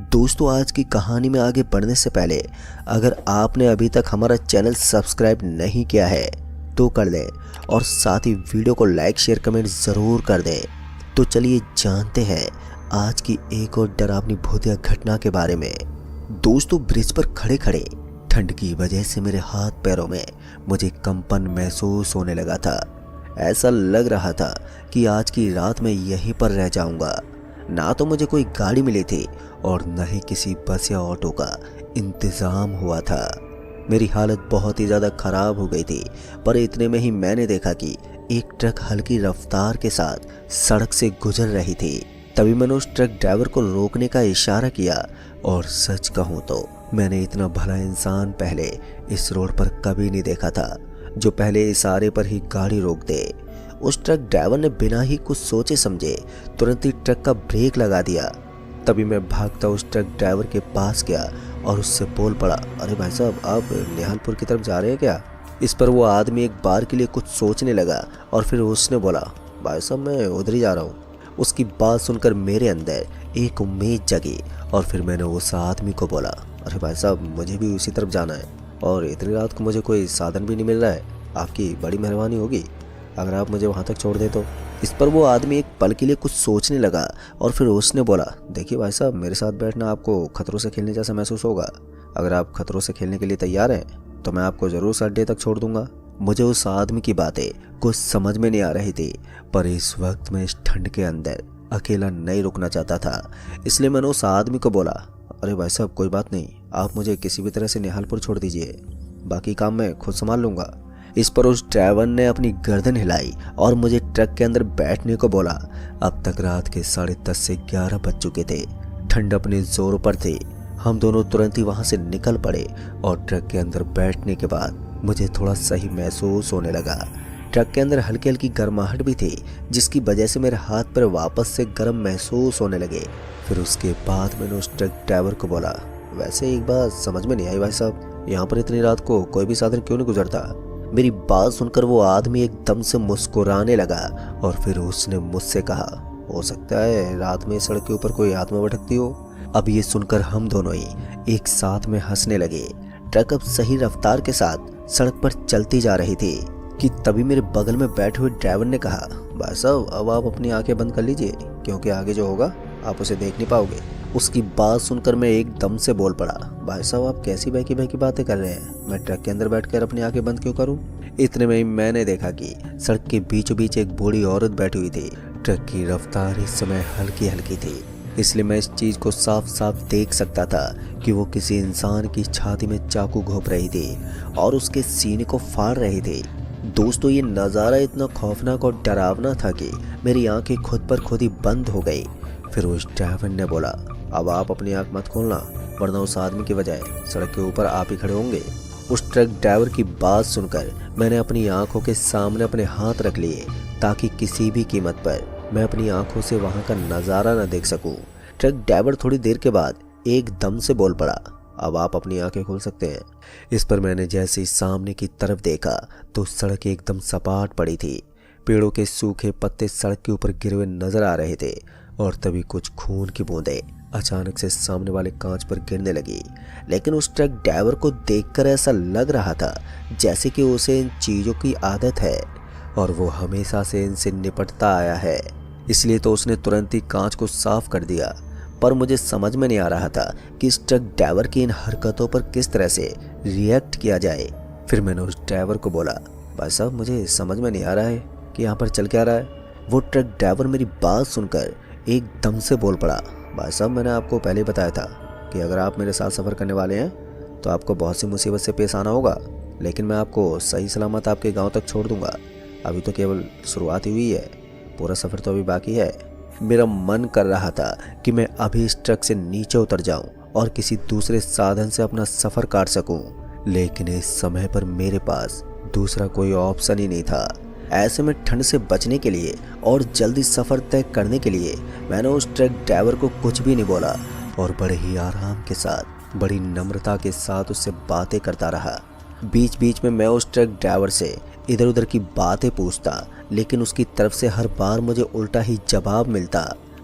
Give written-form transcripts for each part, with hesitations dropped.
दोस्तों, आज की कहानी में आगे बढ़ने से पहले अगर आपने अभी तक हमारा चैनल सब्सक्राइब नहीं किया है तो कर दें और साथ ही वीडियो को लाइक शेयर कमेंट ज़रूर कर दें। तो चलिए जानते हैं आज की एक और डरावनी भूतिया घटना के बारे में। दोस्तों, ब्रिज पर खड़े खड़े ठंड की वजह से मेरे हाथ पैरों में मुझे कंपन महसूस होने लगा था। ऐसा लग रहा था कि आज की रात मैं यहीं पर रह जाऊंगा। ना तो मुझे कोई गाड़ी मिली थी और न ही किसी बस या ऑटो का इंतज़ाम हुआ था। मेरी हालत बहुत ही ज़्यादा ख़राब हो गई थी, पर इतने में ही मैंने देखा कि एक ट्रक हल्की रफ्तार के साथ सड़क से गुजर रही थी। तभी मैंने उस ट्रक ड्राइवर को रोकने का इशारा किया और सच कहूँ तो मैंने इतना भला इंसान पहले इस रोड पर कभी नहीं देखा था, जो पहले इशारे पर ही गाड़ी रोक दे। उस ट्रक ड्राइवर ने बिना ही कुछ सोचे समझे तुरंत ही ट्रक का ब्रेक लगा दिया। तभी मैं भागता उस ट्रक ड्राइवर के पास गया और उससे बोल पड़ा, अरे भाई साहब, आप निहालपुर की तरफ जा रहे हैं क्या? इस पर वो आदमी एक बार के लिए कुछ सोचने लगा और फिर उसने बोला, भाई साहब, मैं उधर ही जा रहा हूँ। उसकी बात सुनकर मेरे अंदर एक उम्मीद जगी और फिर मैंने उस आदमी को बोला, अरे भाई साहब, मुझे भी उसी तरफ जाना है और इतनी रात को मुझे कोई साधन भी नहीं मिल रहा है। आपकी बड़ी मेहरबानी होगी अगर आप मुझे वहाँ तक छोड़ दे तो। इस पर वो आदमी एक पल के लिए कुछ सोचने लगा और फिर उसने बोला, देखिए भाई साहब, मेरे साथ बैठना आपको खतरों से खेलने जैसा महसूस होगा। अगर आप खतरों से खेलने के लिए तैयार हैं तो मैं आपको ज़रूर उस अड्डे तक छोड़ दूंगा। मुझे उस आदमी की बातें कुछ समझ में नहीं आ रही थी, पर इस वक्त मैं इस ठंड के अंदर अकेला नहीं रुकना चाहता था। इसलिए मैंने उस आदमी को बोला, अरे भाई साहब, कोई बात नहीं, आप मुझे किसी भी तरह से निहालपुर छोड़ दीजिए, बाकी काम मैं खुद संभाल लूँगा। इस पर उस ड्राइवर ने अपनी गर्दन हिलाई और मुझे ट्रक के अंदर बैठने को बोला। अब तक रात के 10:30 से 11 बज चुके थे। ठंड अपने जोर पर थी। हम दोनों तुरंत ही वहां से निकल पड़े और ट्रक के अंदर बैठने के बाद मुझे थोड़ा सही महसूस होने लगा। ट्रक के अंदर हल्की हल्की गर्माहट भी थी, जिसकी वजह से मेरे हाथ पर वापस से गर्म महसूस होने लगे। फिर उसके बाद मैंने उस ट्रक ड्राइवर को बोला, वैसे एक बात समझ में नहीं आई भाई साहब, यहाँ पर इतनी रात को कोई भी साधन क्यों नहीं गुजरता? मेरी बात सुनकर वो आदमी एकदम से मुस्कुराने लगा और फिर उसने मुझसे कहा, हो सकता है रात में सड़क के ऊपर कोई आत्मा भटकती हो। अब ये सुनकर हम दोनों ही एक साथ में हंसने लगे। ट्रक अब सही रफ्तार के साथ सड़क पर चलती जा रही थी कि तभी मेरे बगल में बैठे हुए ड्राइवर ने कहा, भाई साहब, अब आप अपनी आंखें बंद कर लीजिए, क्योंकि आगे जो होगा आप उसे देख नहीं पाओगे। उसकी बात सुनकर मैं एकदम से बोल पड़ा, भाई साहब, आप कैसी बहकी बहकी बातें कर रहे हैं? मैं ट्रक के अंदर बैठकर अपनी आंखें बंद क्यों करूं? इतने में ही मैंने देखा कि सड़क के बीचों बीच एक बूढ़ी औरत बैठी हुई थी। ट्रक की रफ्तार इस समय हल्की हल्की थी, इसलिए मैं इस चीज को साफ साफ देख सकता था कि वो किसी इंसान की छाती में चाकू घोंप रही थी और उसके सीने को फाड़ रही थी। दोस्तों, ये नज़ारा इतना खौफनाक और डरावना था कि मेरी आंखें खुद पर खुद ही बंद हो गई। फिर उस ड्राइवर ने बोला, अब आप अपनी आंख मत खोलना, वरना उस आदमी की बजाय सड़क के ऊपर आप ही खड़े होंगे। उस ट्रक ड्राइवर की बात सुनकर मैंने अपनी आंखों के सामने अपने हाथ रख लिए ताकि किसी भी कीमत पर मैं अपनी आंखों से वहां का नज़ारा न देख सकूं। ट्रक ड्राइवर थोड़ी देर के बाद एकदम से बोल पड़ा, अब आप अपनी आंखें खोल सकते हैं। इस पर मैंने जैसे ही सामने की तरफ देखा तो सड़क एकदम सपाट पड़ी थी। पेड़ों के सूखे पत्ते सड़क के ऊपर गिरे हुए नजर आ रहे थे और तभी कुछ खून की बूंदें अचानक से सामने वाले कांच पर गिरने लगी। लेकिन उस ट्रक ड्राइवर को देखकर ऐसा लग रहा था जैसे कि उसे इन चीज़ों की आदत है और वो हमेशा से इनसे निपटता आया है। इसलिए तो उसने तुरंत ही कांच को साफ कर दिया। पर मुझे समझ में नहीं आ रहा था कि इस ट्रक ड्राइवर की इन हरकतों पर किस तरह से रिएक्ट किया जाए। फिर मैंने उस ड्राइवर को बोला, भाई साहब, मुझे समझ में नहीं आ रहा है कि यहाँ पर चल क्या रहा है। वो ट्रक ड्राइवर मेरी बात सुनकर एकदम से बोल पड़ा, भाई साहब, मैंने आपको पहले ही बताया था कि अगर आप मेरे साथ सफ़र करने वाले हैं तो आपको बहुत सी मुसीबत से पेश आना होगा, लेकिन मैं आपको सही सलामत आपके गांव तक छोड़ दूंगा। अभी तो केवल शुरुआत ही हुई है, पूरा सफ़र तो अभी बाकी है। मेरा मन कर रहा था कि मैं अभी इस ट्रक से नीचे उतर जाऊं और किसी दूसरे साधन से अपना सफ़र काट सकूं, लेकिन इस समय पर मेरे पास दूसरा कोई ऑप्शन ही नहीं था। ऐसे में ठंड से बचने के लिए और जल्दी सफ़र तय करने के लिए मैंने उस ट्रक ड्राइवर को कुछ भी नहीं बोला और बड़े ही आराम के साथ, बड़ी नम्रता के साथ उससे बातें करता रहा। बीच बीच में मैं उस ट्रक ड्राइवर से इधर उधर की बातें पूछता, लेकिन उसकी तरफ से हर बार मुझे उल्टा ही जवाब मिलता।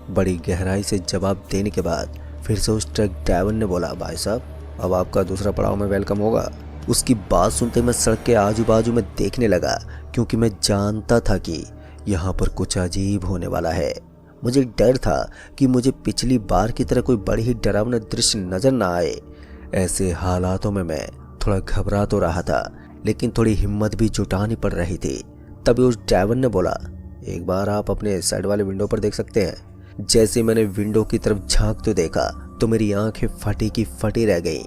बड़ी गहराई से जवाब देने के बाद फिर से उस ट्रक ड्राइवर ने बोला, भाई साहब अब आपका दूसरा पड़ाव में वेलकम होगा। उसकी बात सुनते मैं सड़क के आजू बाजू में देखने लगा, क्योंकि मैं जानता था कि यहाँ पर कुछ अजीब होने वाला है। मुझे डर था कि मुझे पिछली बार की तरह कोई बड़ी ही डरावना दृश्य नजर ना आए। ऐसे हालातों में मैं थोड़ा घबरा तो रहा था, लेकिन थोड़ी हिम्मत भी जुटानी पड़ रही थी। तभी उस ड्राइवर ने बोला, एक बार आप अपने साइड वाले विंडो पर देख सकते हैं। जैसे मैंने विंडो की तरफ झांक तो देखा तो मेरी आंखें फटी की फटी रह गईं।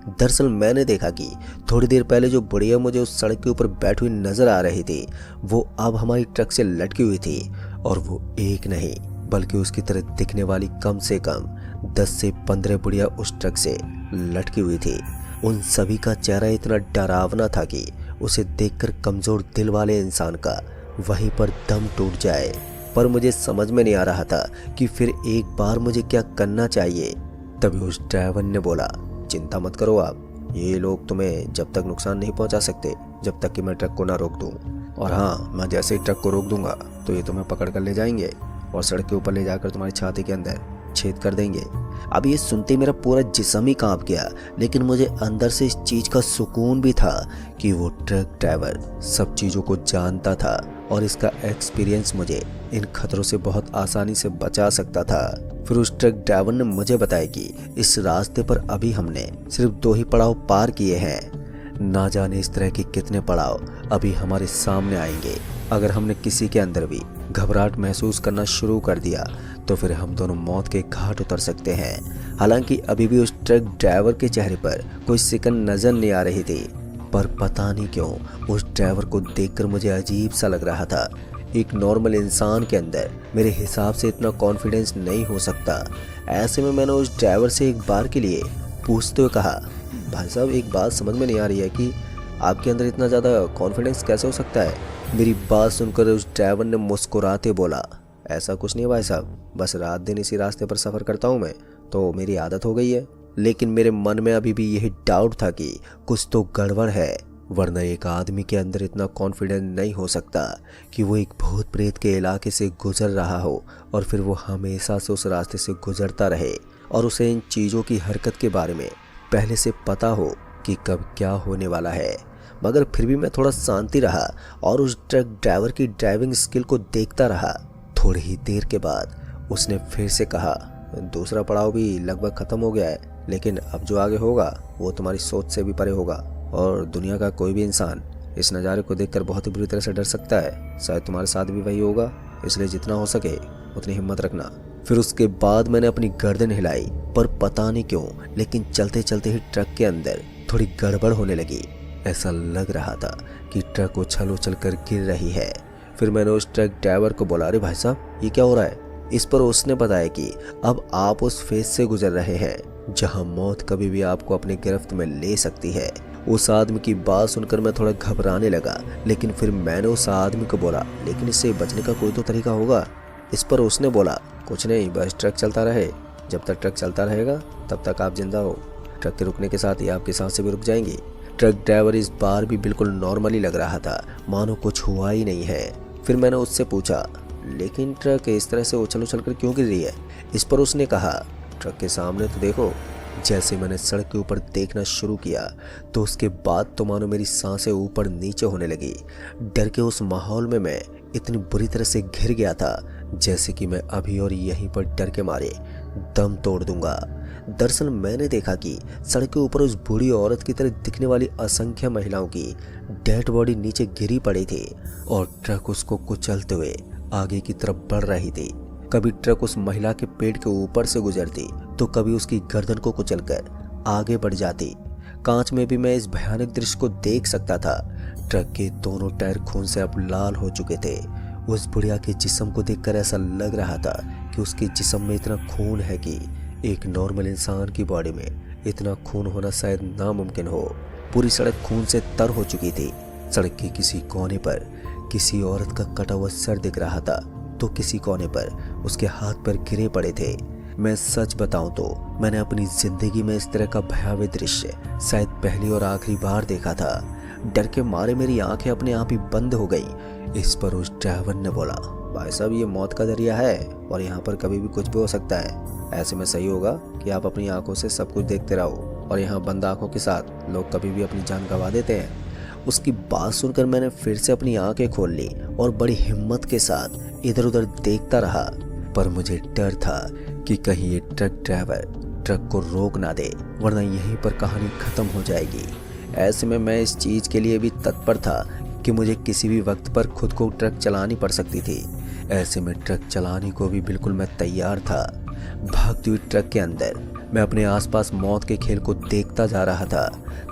दरअसल मैंने देखा कि थोड़ी देर पहले जो बुढ़िया मुझे उस सड़क के ऊपर बैठी हुई नजर आ रही थी, वो अब हमारी ट्रक से लटकी हुई थी, और वो एक नहीं बल्कि उसकी तरह दिखने वाली कम से कम 10 से 15 बुढ़िया उस ट्रक से लटकी हुई थी। उन सभी का चेहरा इतना डरावना था कि उसे देखकर कमजोर दिल वाले इंसान का वहीं पर दम टूट जाए। पर मुझे समझ में नहीं आ रहा था कि फिर एक बार मुझे क्या करना चाहिए। तभी उस ड्राइवर ने बोला, चिंता मत करो आप, ये लोग तुम्हें जब तक नुकसान नहीं पहुंचा सकते जब तक कि मैं ट्रक को ना रोक दूं। और हाँ, मैं जैसे ही ट्रक को रोक दूंगा तो ये तुम्हें पकड़ कर ले जाएंगे और सड़क के ऊपर ले जाकर तुम्हारी छाती के अंदर छेद कर देंगे। अब ये सुनते मेरा पूरा जिस्म ही कांप गया, लेकिन मुझे अंदर से इस चीज का सुकून भी था कि वो ट्रक ड्राइवर सब चीजों को जानता था और इसका एक्सपीरियंस मुझे इन खतरों से बहुत आसानी से बचा सकता था। फिर उस ट्रक ड्राइवर ने मुझे बताया कि इस रास्ते पर अभी हमने सिर्फ 2 ही पड़ाव पार किए हैं, ना जाने इस तरह के कितने पड़ाव अभी हमारे सामने आएंगे। अगर हमने किसी के अंदर भी घबराहट महसूस करना शुरू कर दिया तो फिर हम दोनों मौत के घाट उतर सकते हैं। हालांकि अभी भी उस ट्रक ड्राइवर के चेहरे पर कोई सिकन नजर नहीं आ रही थी, पर पता नहीं क्यों उस ड्राइवर को देखकर मुझे अजीब सा लग रहा था। एक नॉर्मल इंसान के अंदर मेरे हिसाब से इतना कॉन्फिडेंस नहीं हो सकता। ऐसे में मैंने उस ड्राइवर से एक बार के लिए पूछते हुए कहा, भाई साहब एक बात समझ में नहीं आ रही है कि आपके अंदर इतना ज़्यादा कॉन्फिडेंस कैसे हो सकता है। मेरी बात सुनकर उस ड्राइवर ने मुस्कुराते बोला, ऐसा कुछ नहीं भाई साहब, बस रात दिन इसी रास्ते पर सफ़र करता हूँ मैं, तो मेरी आदत हो गई है। लेकिन मेरे मन में अभी भी यही डाउट था कि कुछ तो गड़बड़ है, वरना एक आदमी के अंदर इतना कॉन्फिडेंस नहीं हो सकता कि वो एक भूत प्रेत के इलाके से गुजर रहा हो और फिर वो हमेशा से उस रास्ते से गुजरता रहे और उसे इन चीज़ों की हरकत के बारे में पहले से पता हो कि कब क्या होने वाला है। मगर फिर भी मैं थोड़ा शांति रहा और उस ट्रक ड्राइवर की ड्राइविंग स्किल को देखता रहा। थोड़ी ही देर के बाद उसने फिर से कहा, दूसरा पड़ाव भी लगभग ख़त्म हो गया है, लेकिन अब जो आगे होगा वो तुम्हारी सोच से भी परे होगा और दुनिया का कोई भी इंसान इस नज़ारे को देखकर बहुत ही बुरी तरह से डर सकता है। शायद तुम्हारे साथ भी वही होगा, इसलिए जितना हो सके उतनी हिम्मत रखना। फिर उसके बाद मैंने अपनी गर्दन हिलाई, पर पता नहीं क्यों लेकिन चलते चलते ही ट्रक के अंदर थोड़ी गड़बड़ होने लगी। ऐसा लग रहा था कि ट्रक उछल उछल कर गिर रही है। फिर मैंने उस ट्रक ड्राइवर को बोला, अरे भाई साहब ये क्या हो रहा है। इस पर उसने बताया कि अब आप उस फेज से गुजर रहे हैं जहां मौत कभी भी आपको अपनी गिरफ्त में ले सकती है। उस आदमी की बात सुनकर मैं थोड़ा घबराने लगा, लेकिन फिर मैंने उस आदमी को बोला, लेकिन इससे बचने का कोई तो तरीका होगा। इस पर उसने बोला, कुछ नहीं, बस ट्रक चलता रहे, जब तक ट्रक चलता रहेगा तब तक आप जिंदा हो। ट्रक के रुकने के साथ ही आपकी सांसें भी रुक जाएंगी। ट्रक ड्राइवर इस बार भी बिल्कुल नॉर्मली लग रहा था, मानो कुछ हुआ ही नहीं है। फिर मैंने उससे पूछा, लेकिन ट्रक इस तरह से उछल उछल कर क्यों गिर रही है। इस पर उसने कहा, ट्रक के सामने तो देखो। जैसे मैंने सड़क के ऊपर देखना शुरू किया तो उसके बाद तो मानो मेरी सांसें ऊपर नीचे होने लगी। डर के उस माहौल में मैं इतनी बुरी तरह से घिर गया था जैसे कि मैं अभी और यहीं पर डर के मारे दम तोड़ दूंगा। दरअसल मैंने देखा कि सड़क के ऊपर उस बूढ़ी औरत की तरह दिखने वाली असंख्य महिलाओं की डेड बॉडी नीचे गिरी पड़ी थी और ट्रक उसको कुचलते हुए आगे की तरफ बढ़ रही थी। कभी ट्रक उस महिला के पेट के ऊपर से गुजरती तो कभी उसकी गर्दन को कुचलकर आगे बढ़ जाती। कांच में भी मैं इस भयानक दृश्य को देख सकता था। ट्रक के दोनों टायर खून से अब लाल हो चुके थे। उस बुढ़िया के जिस्म को देखकर ऐसा लग रहा था कि उसके जिस्म में इतना खून है कि एक नॉर्मल इंसान की बॉडी में इतना खून होना शायद नामुमकिन हो। पूरी सड़क खून से तर हो चुकी थी। सड़क के किसी कोने पर किसी औरत का कटा हुआ सर दिख रहा था तो किसी कोने पर उसके हाथ पर गिरे पड़े थे। मैं सच बताऊं तो मैंने अपनी जिंदगी में इस तरह का भयावह दृश्य शायद पहली और आखिरी बार देखा था। डर के मारे मेरी आंखें अपने आप ही बंद हो गईं। इस पर उस ड्राइवर ने बोला, भाई साहब ये मौत का दरिया है और यहाँ पर कभी भी कुछ भी हो सकता है। ऐसे में सही होगा कि आप अपनी आंखों से सब कुछ देखते रहो, और यहाँ बंद आंखों के साथ लोग कभी भी अपनी जान गंवा देते हैं। उसकी बात सुनकर मैंने फिर से अपनी आंखें खोल ली और बड़ी हिम्मत के साथ इधर उधर देखता रहा, पर मुझे डर था कि कहीं ये ट्रक ड्राइवर ट्रक को रोक ना दे, वरना यहीं पर कहानी खत्म हो जाएगी। ऐसे में मैं इस चीज के लिए भी तत्पर था कि मुझे किसी भी वक्त पर खुद को ट्रक चलानी पड़ सकती थी। ऐसे में ट्रक चलाने को भी बिल्कुल मैं तैयार था। भागती हुई ट्रक के अंदर मैं अपने आसपास मौत के खेल को देखता जा रहा था।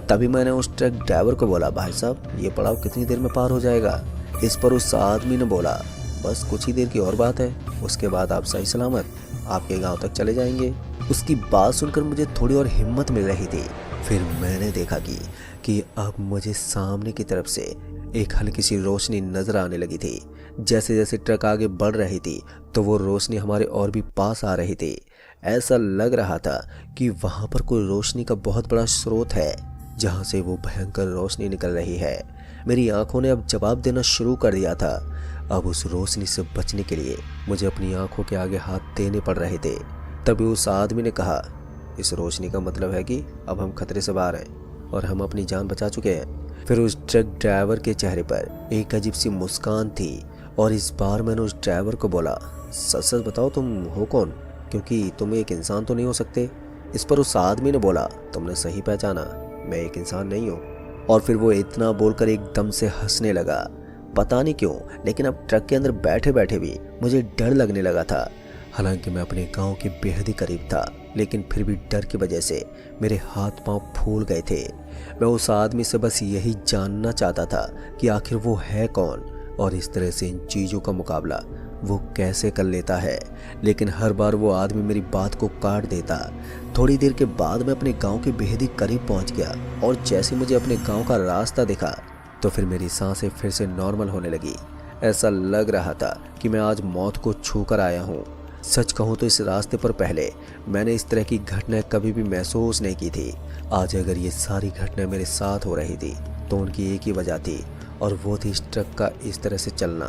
तभी मैंने उस ट्रक ड्राइवर को बोला, भाई साहब ये पड़ाव कितनी देर में पार हो जाएगा? इस पर उस आदमी ने बोला, बस कुछ ही देर की और बात है, उसके बाद आप सही सलामत आपके गांव तक चले जाएंगे। उसकी बात सुनकर मुझे थोड़ी और हिम्मत मिल रही थी। फिर मैंने देखा कि अब मुझे सामने की तरफ से एक हल्की सी रोशनी नजर आने लगी थी। जैसे जैसे ट्रक आगे बढ़ रही थी तो वो रोशनी हमारे और भी पास आ रही थी। ऐसा लग रहा था कि वहां पर कोई रोशनी का बहुत बड़ा स्रोत है जहां से वो भयंकर रोशनी निकल रही है। मेरी आंखों ने अब जवाब देना शुरू कर दिया था। अब उस रोशनी से बचने के लिए मुझे अपनी आंखों के आगे हाथ देने पड़ रहे थे। तभी उस आदमी ने कहा, इस रोशनी का मतलब है कि अब हम खतरे से बाहर हैं और हम अपनी जान बचा चुके हैं। फिर उस ट्रक ड्राइवर के चेहरे पर एक अजीब सी मुस्कान थी और इस बार मैंने उस ड्राइवर को बोला, सच सच बताओ तुम हो कौन, क्योंकि तुम एक इंसान तो नहीं हो सकते। इस पर उस आदमी ने बोला, तुमने सही पहचाना, मैं एक इंसान नहीं हूँ। और फिर वो इतना बोलकर एकदम से हंसने लगा। पता नहीं क्यों, लेकिन अब ट्रक के अंदर बैठे बैठे भी मुझे डर लगने लगा था। हालांकि मैं अपने गांव के बेहद ही करीब था, लेकिन फिर भी डर की वजह से मेरे हाथ पांव फूल गए थे। मैं उस आदमी से बस यही जानना चाहता था कि आखिर वो है कौन और इस तरह से इन चीज़ों का मुकाबला वो कैसे कर लेता है। लेकिन हर बार वो आदमी मेरी बात को काट देता। थोड़ी देर के बाद मैं अपने गांव के बेहद ही करीब पहुंच गया और जैसे मुझे अपने गांव का रास्ता दिखा तो फिर मेरी सांसें फिर से नॉर्मल होने लगी। ऐसा लग रहा था कि मैं आज मौत को छू कर आया हूँ। सच कहूँ तो इस रास्ते पर पहले मैंने इस तरह की घटनाएं कभी भी महसूस नहीं की थी। आज अगर ये सारी घटनाएं मेरे साथ हो रही थी तो उनकी एक ही वजह थी, और वो थी इस ट्रक का इस तरह से चलना।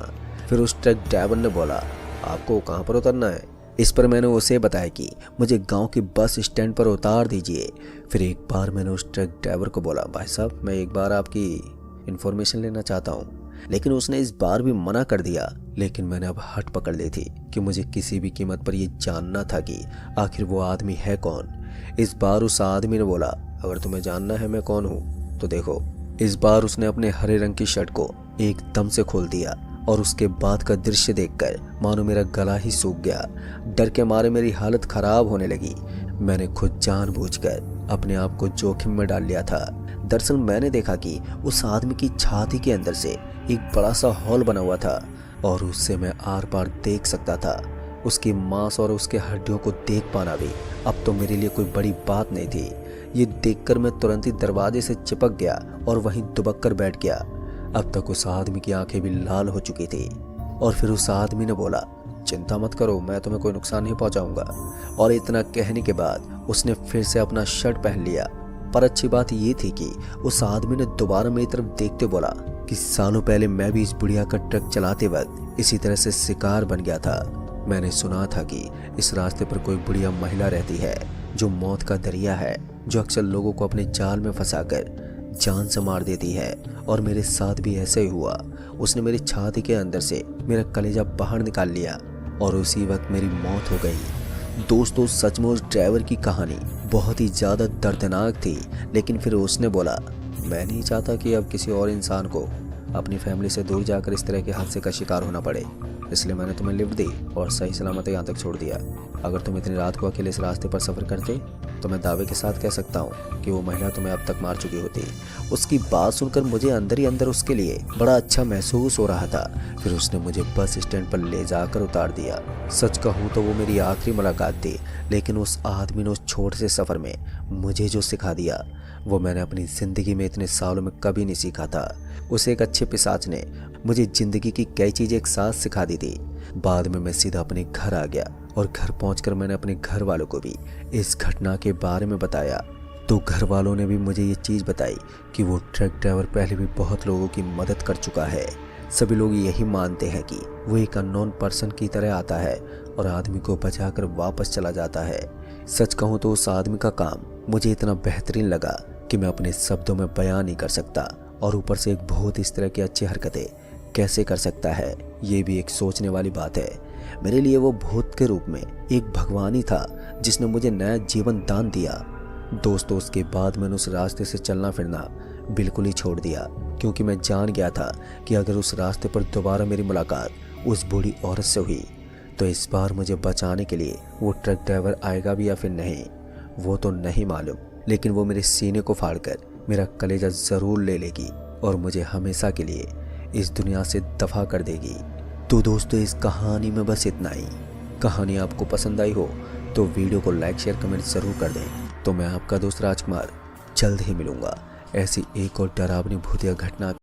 फिर उस ट्रक ड्राइवर ने बोला, आपको कहाँ पर उतरना है? इस पर मैंने उसे बताया कि मुझे गांव के बस स्टैंड पर उतार दीजिए। फिर एक बार मैंने उस ट्रक ड्राइवर को बोला, भाई साहब मैं एक बार आपकी इन्फॉर्मेशन लेना चाहता हूँ। लेकिन उसने इस बार भी मना कर दिया। लेकिन मैंने अब हट पकड़ ली थी कि मुझे किसी भी कीमत पर यह जानना था कि आखिर वो आदमी है कौन। इस बार उस आदमी ने बोला, अगर तुम्हें जानना है मैं कौन हूँ तो देखो। इस बार उसने अपने हरे रंग की शर्ट को एकदम से खोल दिया और उसके बाद का दृश्य देखकर मानो मेरा गला ही सूख गया। डर के मारे मेरी हालत खराब होने लगी। मैंने खुद जानबूझकर अपने आप को जोखिम में डाल लिया था। दरअसल मैंने देखा कि उस आदमी की छाती के अंदर से एक बड़ा सा हॉल बना हुआ था और उससे मैं आर पार देख सकता था। उसकी मांस और उसके हड्डियों को देख पाना भी अब तो मेरे लिए कोई बड़ी बात नहीं थी। ये देखकर मैं तुरंत ही दरवाजे से चिपक गया और वहीं दुबक कर बैठ गया। अब तक उस आदमी की आंखें भी लाल हो चुकी थी। और फिर उस आदमी ने बोला, चिंता मत करो, मैं तुम्हें कोई नुकसान नहीं पहुंचाऊंगा। और इतना कहने के बाद उसने फिर से अपना शर्ट पहन लिया। पर अच्छी बात ये थी कि उस आदमी ने दोबारा मेरी तरफ देखते बोला कि सालों पहले मैं भी इस बुढ़िया का ट्रक चलाते वक्त इसी तरह से शिकार बन गया था। मैंने सुना था कि इस रास्ते पर कोई बुढ़िया महिला रहती है जो मौत का दरिया है, जो अक्सर लोगों को अपने जाल में फंसाकर जान से मार देती है। और मेरे साथ भी ऐसा ही हुआ। उसने मेरी छाती के अंदर से मेरा कलेजा बाहर निकाल लिया और उसी वक्त मेरी मौत हो गई। दोस्तों सचमुच ड्राइवर की कहानी बहुत ही ज़्यादा दर्दनाक थी। लेकिन फिर उसने बोला, मैं नहीं चाहता कि अब किसी और इंसान को अपनी फैमिली से दूर जाकर इस तरह के हादसे का शिकार होना पड़े, इसलिए मैंने तुम्हें लिफ्ट दी और सही सलामत यहाँ तक छोड़ दिया। अगर तुम इतनी रात को अकेले इस रास्ते पर सफ़र करते तो मैं दावे के साथ कह सकता हूँ कि वो महिला तुम्हें अब तक मार चुकी होती। उसकी बात सुनकर मुझे अंदर ही अंदर उसके लिए बड़ा अच्छा महसूस हो रहा था। फिर उसने मुझे बस स्टैंड पर ले जाकर उतार दिया। सच कहूँ तो वो मेरी आखिरी मुलाकात थी, लेकिन उस आदमी ने उस छोटे से सफ़र में मुझे जो सिखा दिया वो मैंने अपनी ज़िंदगी में इतने सालों में कभी नहीं सीखा था। उस एक अच्छे पिशाच ने मुझे ज़िंदगी की कई चीज़ें एक साथ सिखा दी थी। बाद में मैं सीधा अपने घर आ गया और घर पहुंचकर मैंने अपने घर वालों को भी इस घटना के बारे में बताया। तो घर वालों ने भी मुझे ये चीज़ बताई कि वो ट्रक ड्राइवर पहले भी बहुत लोगों की मदद कर चुका है, सभी लोग यही मानते हैं कि वो एक अननोन पर्सन की तरह आता है और आदमी को बचाकर वापस चला जाता है। सच कहूँ तो उस आदमी का काम मुझे इतना बेहतरीन लगा कि मैं अपने शब्दों में बयान नहीं कर सकता, और ऊपर से एक भूत इस तरह की अच्छी हरकतें कैसे कर सकता है, ये भी एक सोचने वाली बात है। मेरे लिए वो भूत के रूप में एक भगवान ही था जिसने मुझे नया जीवन दान दिया। दोस्तों, उसके बाद मैंने उस रास्ते से चलना फिरना बिल्कुल ही छोड़ दिया, क्योंकि मैं जान गया था कि अगर उस रास्ते पर दोबारा मेरी मुलाकात उस बूढ़ी औरत से हुई तो इस बार मुझे बचाने के लिए वो ट्रक ड्राइवर आएगा भी या फिर नहीं, वो तो नहीं मालूम, लेकिन वो मेरे सीने को फाड़कर मेरा कलेजा ज़रूर ले लेगी और मुझे हमेशा के लिए इस दुनिया से दफा कर देगी। तो दोस्तों, इस कहानी में बस इतना ही। कहानी आपको पसंद आई हो तो वीडियो को लाइक शेयर कमेंट ज़रूर कर दें। तो मैं आपका दोस्त राजकुमार जल्द ही मिलूँगा ऐसी एक और डरावनी भूतिया घटना